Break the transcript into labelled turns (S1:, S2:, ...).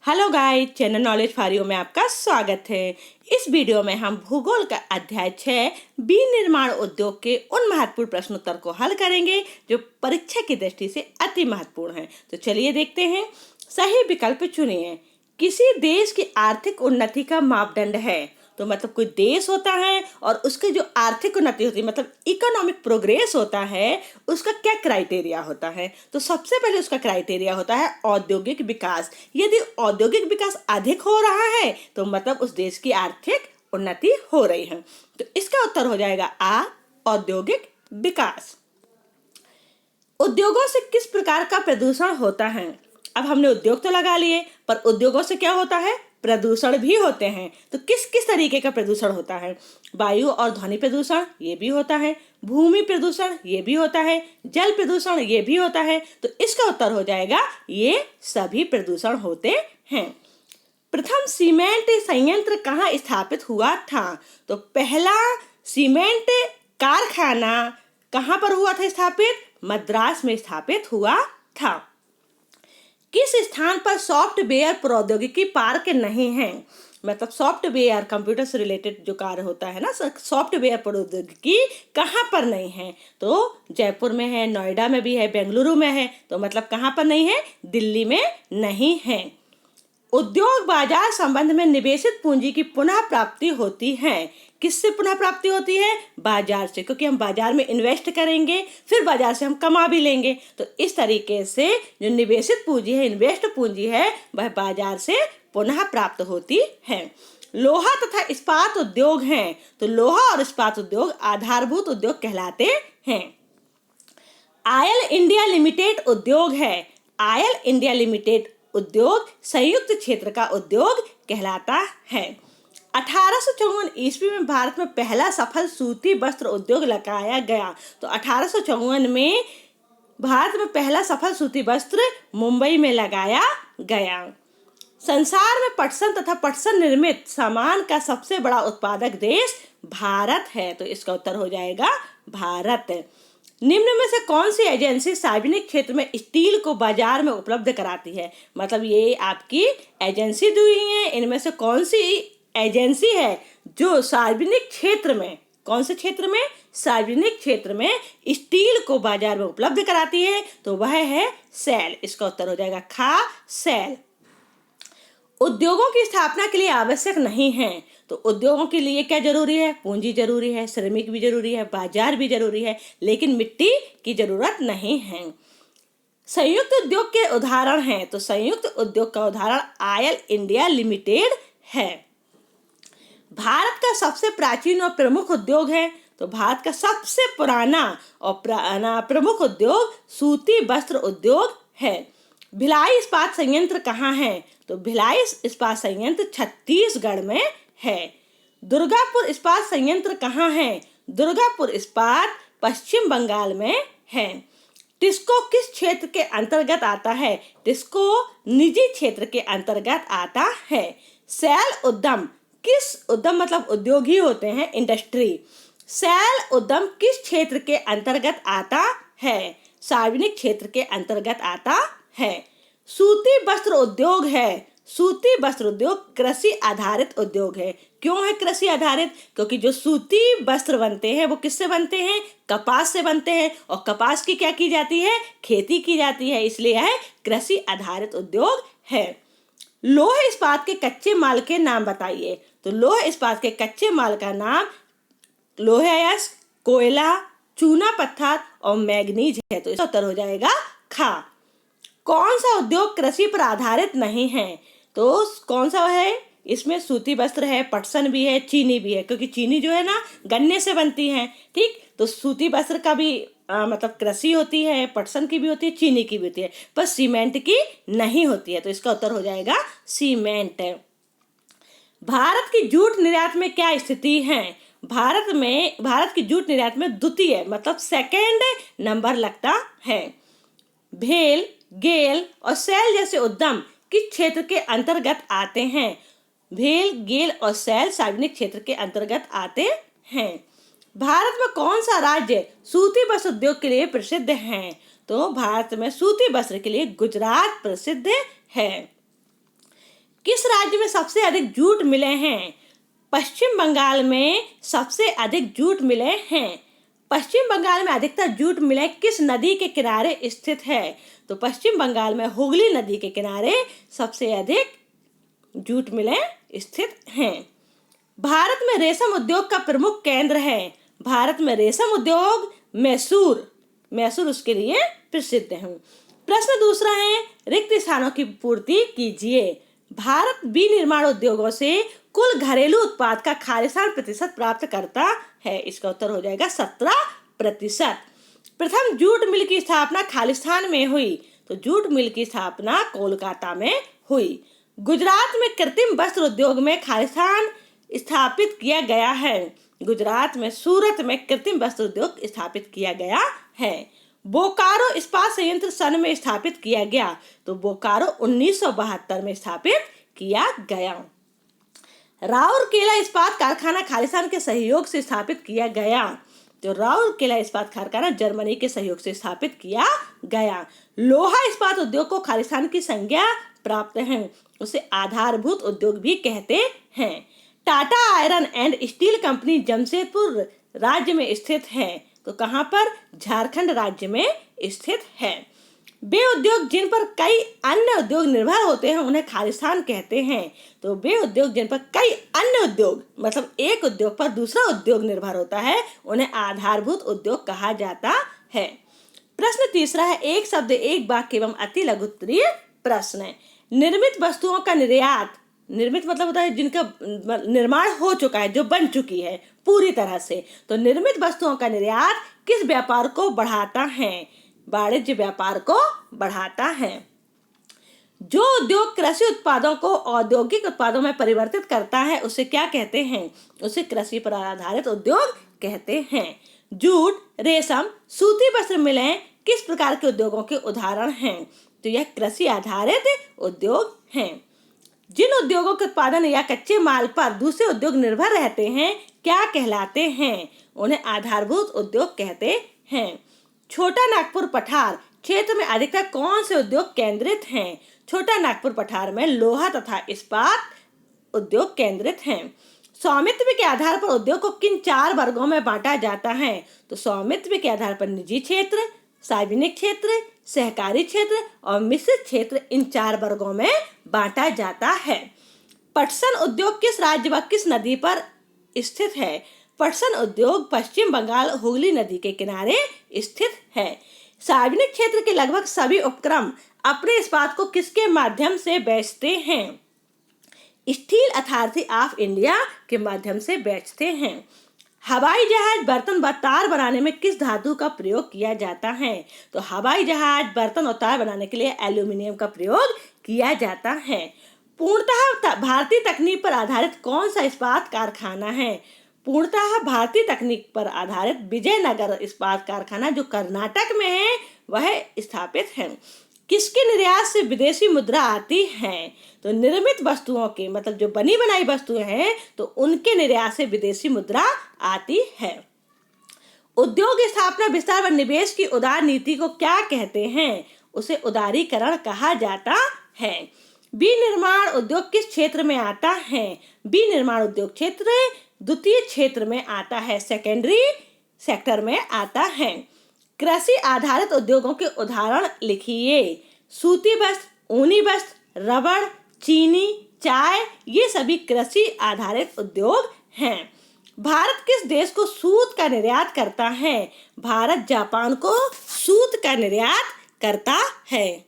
S1: Hello guys, channel knowledge for you में आपका स्वागत है। इस वीडियो में हम भूगोल का अध्याय 6 विनिर्माण उद्योग के उन महत्वपूर्ण प्रश्नोत्तर को हल करेंगे जो परीक्षा की दृष्टि से अति महत्वपूर्ण हैं। तो चलिए देखते हैं। सही विकल्प चुनिए। किसी देश की आर्थिक उन्नति का मापदंड है, तो मतलब कोई देश होता है और उसकी जो आर्थिक उन्नति होती है, मतलब इकोनॉमिक प्रोग्रेस होता है, उसका क्या क्राइटेरिया होता है। तो सबसे पहले उसका क्राइटेरिया होता है औद्योगिक विकास। यदि औद्योगिक विकास अधिक हो रहा है तो मतलब उस देश की आर्थिक उन्नति हो रही है। तो इसका उत्तर हो जाएगा आ, औद्योगिक विकास। उद्योगों से किस प्रकार का प्रदूषण होता है। अब हमने उद्योग तो लगा लिए, पर उद्योगों से क्या होता है, प्रदूषण भी होते हैं। तो किस किस तरीके का प्रदूषण होता है। वायु और ध्वनि प्रदूषण ये भी होता है, भूमि प्रदूषण ये भी होता है, जल प्रदूषण ये भी होता है। तो इसका उत्तर हो जाएगा ये सभी प्रदूषण होते हैं। प्रथम सीमेंट संयंत्र कहाँ स्थापित हुआ था। तो पहला सीमेंट कारखाना कहाँ पर हुआ था स्थापित, मद्रास में स्थापित हुआ था। किस स्थान पर सॉफ्टवेयर प्रौद्योगिकी पार्क नहीं है। मतलब सॉफ्टवेयर कंप्यूटर से रिलेटेड जो कार्य होता है ना, सॉफ्टवेयर प्रौद्योगिकी कहाँ पर नहीं है। तो जयपुर में है, नोएडा में भी है, बेंगलुरु में है। तो मतलब कहाँ पर नहीं है, दिल्ली में नहीं है। उद्योग बाजार संबंध में निवेशित पूंजी की पुनः प्राप्ति होती है। किससे पुनः प्राप्ति होती है, बाजार से, क्योंकि हम बाजार में इन्वेस्ट करेंगे, फिर बाजार से हम कमा भी लेंगे। तो इस तरीके से जो निवेशित पूंजी है, इन्वेस्ट पूंजी है, वह बाजार से पुनः प्राप्त होती है। लोहा तथा इस्पात उद्योग हैं, तो लोहा और इस्पात उद्योग आधारभूत उद्योग कहलाते हैं। आयल इंडिया लिमिटेड उद्योग है। आयल इंडिया लिमिटेड उद्योग संयुक्त क्षेत्र का उद्योग कहलाता है। 1854 ईस्वी में भारत में पहला सफल सूती वस्त्र उद्योग लगाया गया। तो 1854 में भारत में पहला सफल सूती वस्त्र मुंबई में लगाया गया। संसार में पटसन तथा पटसन निर्मित सामान का सबसे बड़ा उत्पादक देश भारत है। तो इसका उत्तर हो जाएगा भारत। निम्न में से कौन सी एजेंसी सार्वजनिक क्षेत्र में स्टील को बाजार में उपलब्ध कराती है। मतलब ये आपकी एजेंसी दी हुई है, इनमें से कौन सी एजेंसी है जो सार्वजनिक क्षेत्र में, कौन से क्षेत्र में, सार्वजनिक क्षेत्र में स्टील को बाजार में उपलब्ध कराती है। तो वह है सेल। इसका उत्तर हो जाएगा खा, सेल। उद्योगों की स्थापना के लिए आवश्यक नहीं है। तो उद्योगों के लिए क्या जरूरी है, पूंजी जरूरी है, श्रमिक भी जरूरी है, बाजार भी जरूरी है, लेकिन मिट्टी की जरूरत नहीं है। संयुक्त उद्योग के उदाहरण हैं। तो संयुक्त उद्योग का उदाहरण आयल इंडिया लिमिटेड है। भारत का सबसे प्राचीन और प्रमुख उद्योग है। तो भारत का सबसे पुराना और प्रमुख उद्योग सूती वस्त्र उद्योग है। भिलाई इस्पात संयंत्र कहाँ है। तो भिलाई इस्पात संयंत्र छत्तीसगढ़ में है। दुर्गापुर इस्पात संयंत्र कहाँ है। दुर्गापुर इस्पात पश्चिम बंगाल में है। टिस्को किस क्षेत्र के अंतर्गत आता है। टिस्को निजी क्षेत्र के अंतर्गत आता है। सेल उद्यम किस, उद्यम मतलब उद्योग ही होते हैं, इंडस्ट्री। सेल उद्यम किस क्षेत्र के अंतर्गत आता है। सार्वजनिक क्षेत्र के अंतर्गत आता है। सूती वस्त्र उद्योग है। सूती वस्त्र उद्योग कृषि आधारित उद्योग है। क्यों है कृषि आधारित, क्योंकि जो सूती वस्त्र बनते हैं वो किससे बनते हैं, कपास से बनते हैं, और कपास की क्या की जाती है, खेती की जाती है, इसलिए है कृषि आधारित उद्योग है। लोह इस्पात के कच्चे माल के नाम बताइए। तो लोह इस्पात के कच्चे माल का नाम लोहा अयस्क, कोयला, चूना पत्थर और मैग्नीज है। तो इसका उत्तर हो जाएगा खा। कौन सा उद्योग कृषि पर आधारित नहीं है। तो कौन सा है, इसमें सूती वस्त्र है, पटसन भी है, चीनी भी है, क्योंकि चीनी जो है ना गन्ने से बनती है। ठीक, तो सूती वस्त्र का भी मतलब कृषि होती है, पटसन की भी होती है, चीनी की भी होती है, पर सीमेंट की नहीं होती है। तो इसका उत्तर हो जाएगा सीमेंट। भारत की जूट निर्यात में क्या स्थिति है। भारत की जूट निर्यात में द्वितीय मतलब सेकेंड नंबर लगता है। भेल, गेल और सेल जैसे उद्यम किस क्षेत्र के अंतर्गत आते हैं। भेल, गेल और सेल सार्वजनिक क्षेत्र के अंतर्गत आते हैं। भारत में कौन सा राज्य सूती वस्त्र उद्योग के लिए प्रसिद्ध है। तो भारत में सूती वस्त्र के लिए गुजरात प्रसिद्ध है। किस राज्य में सबसे अधिक जूट मिले हैं? पश्चिम बंगाल में सबसे अधिक जूट मिले हैं। पश्चिम बंगाल में अधिकतर जूट मिले किस नदी के किनारे स्थित है? तो पश्चिम बंगाल में हुगली नदी के किनारे सबसे अधिक जूट मिले स्थित हैं। भारत में रेशम उद्योग का प्रमुख केंद्र है। भारत में रेशम उद्योग मैसूर उसके लिए प्रसिद्ध है। प्रश्न दूसरा है, रिक्त स्थानों की पूर्ति कीजिए। भारत विनिर्माण उद्योगों से कुल घरेलू उत्पाद का खालिस्तान प्रतिशत प्राप्त करता है। इसका उत्तर हो जाएगा 17%। प्रथम जूट मिल की स्थापना खालिस्तान में हुई, तो जूट मिल की स्थापना कोलकाता में हुई। गुजरात में कृत्रिम वस्त्र उद्योग में खालिस्तान स्थापित किया गया है। गुजरात में सूरत में कृत्रिम वस्त्र उद्योग स्थापित किया गया है। बोकारो इस्पात संयंत्र सन में स्थापित किया गया, तो बोकारो 1972 में स्थापित किया गया। राउरकेला इस्पात कारखाना खालिस्तान के सहयोग से स्थापित किया गया, तो राउरकेला इस्पात कारखाना जर्मनी के सहयोग से स्थापित किया गया। लोहा इस्पात उद्योग को खालिस्तान की संज्ञा प्राप्त है, उसे आधारभूत उद्योग भी कहते हैं। Tata iron and steel company Jamshedpur राज्य में स्थित है, तो कहाँ पर? झारखंड राज्य में स्थित है। वे उद्योग जिन पर कई अन्य उद्योग निर्भर होते हैं उन्हें खालिस्तान कहते हैं। तो वे उद्योग जिन पर कई अन्य उद्योग, मतलब एक उद्योग पर दूसरा उद्योग निर्भर होता है, उन्हें आधारभूत उद्योग कहा जाता है। प्रश्न तीसरा है, एक शब्द एक वाक्य एवं अति लघु उत्तरीय प्रश्न है। निर्मित वस्तुओं का निर्यात, निर्मित मतलब होता है जिनका निर्माण हो चुका है, जो बन चुकी है पूरी तरह से। तो निर्मित वस्तुओं का निर्यात किस व्यापार को बढ़ाता है? वाणिज्य व्यापार को बढ़ाता है। जो उद्योग कृषि उत्पादों को औद्योगिक उत्पादों में परिवर्तित करता है उसे क्या कहते हैं? उसे कृषि पर आधारित उद्योग कहते हैं। जूट, रेशम, सूती वस्त्र मिलें किस प्रकार के उद्योगों के उदाहरण हैं? तो यह कृषि आधारित उद्योग हैं। जिन उद्योगों के उत्पादन या कच्चे माल पर दूसरे उद्योग निर्भर रहते हैं क्या कहलाते हैं? उन्हें आधारभूत उद्योग कहते हैं। छोटा नागपुर पठार क्षेत्र में अधिकतर कौन से उद्योग केंद्रित हैं? छोटा नागपुर पठार में लोहा तथा इस्पात उद्योग केंद्रित हैं। स्वामित्व के आधार पर उद्योग को किन 4 वर्गों में बांटा जाता है? तो स्वामित्व के आधार पर निजी क्षेत्र, सार्वजनिक क्षेत्र, सहकारी क्षेत्र और मिश्रित क्षेत्र, इन 4 वर्गों में बांटा जाता है। पटसन उद्योग किस राज्य व किस नदी पर स्थित है? पटसन उद्योग पश्चिम बंगाल हुगली नदी के किनारे स्थित है। सार्वजनिक क्षेत्र के लगभग सभी उपक्रम अपने इस्पात को किसके माध्यम से बेचते हैं? स्टील अथॉरिटी ऑफ इंडिया के माध्यम से बेचते हैं। हवाई जहाज, बर्तन व तार बनाने में किस धातु का प्रयोग किया जाता है? तो हवाई जहाज, बर्तन और तार बनाने के लिए एल्यूमिनियम का प्रयोग किया जाता है। पूर्णतः भारतीय तकनीक पर आधारित कौन सा इस्पात कारखाना है? पूर्णतः भारतीय तकनीक पर आधारित विजयनगर इस्पात कारखाना जो कर्नाटक में है वह स्थापित है। किसके निर्यात से विदेशी मुद्रा आती है? तो निर्मित वस्तुओं के, मतलब जो बनी बनाई वस्तुएं हैं, तो उनके निर्यात से विदेशी मुद्रा आती है। उद्योग स्थापना, विस्तार व निवेश की उदार नीति को क्या कहते हैं? उसे उदारीकरण कहा जाता है। विनिर्माण उद्योग किस क्षेत्र में आता है? विनिर्माण उद्योग क्षेत्र द्वितीय क्षेत्र में आता है, सेकेंडरी सेक्टर में आता है। कृषि आधारित उद्योगों के उदाहरण लिखिए। सूती वस्त्र, ऊनी वस्त्र, रबड़, चीनी, चाय, ये सभी कृषि आधारित उद्योग हैं। भारत किस देश को सूत का निर्यात करता है? भारत जापान को सूत का निर्यात करता है।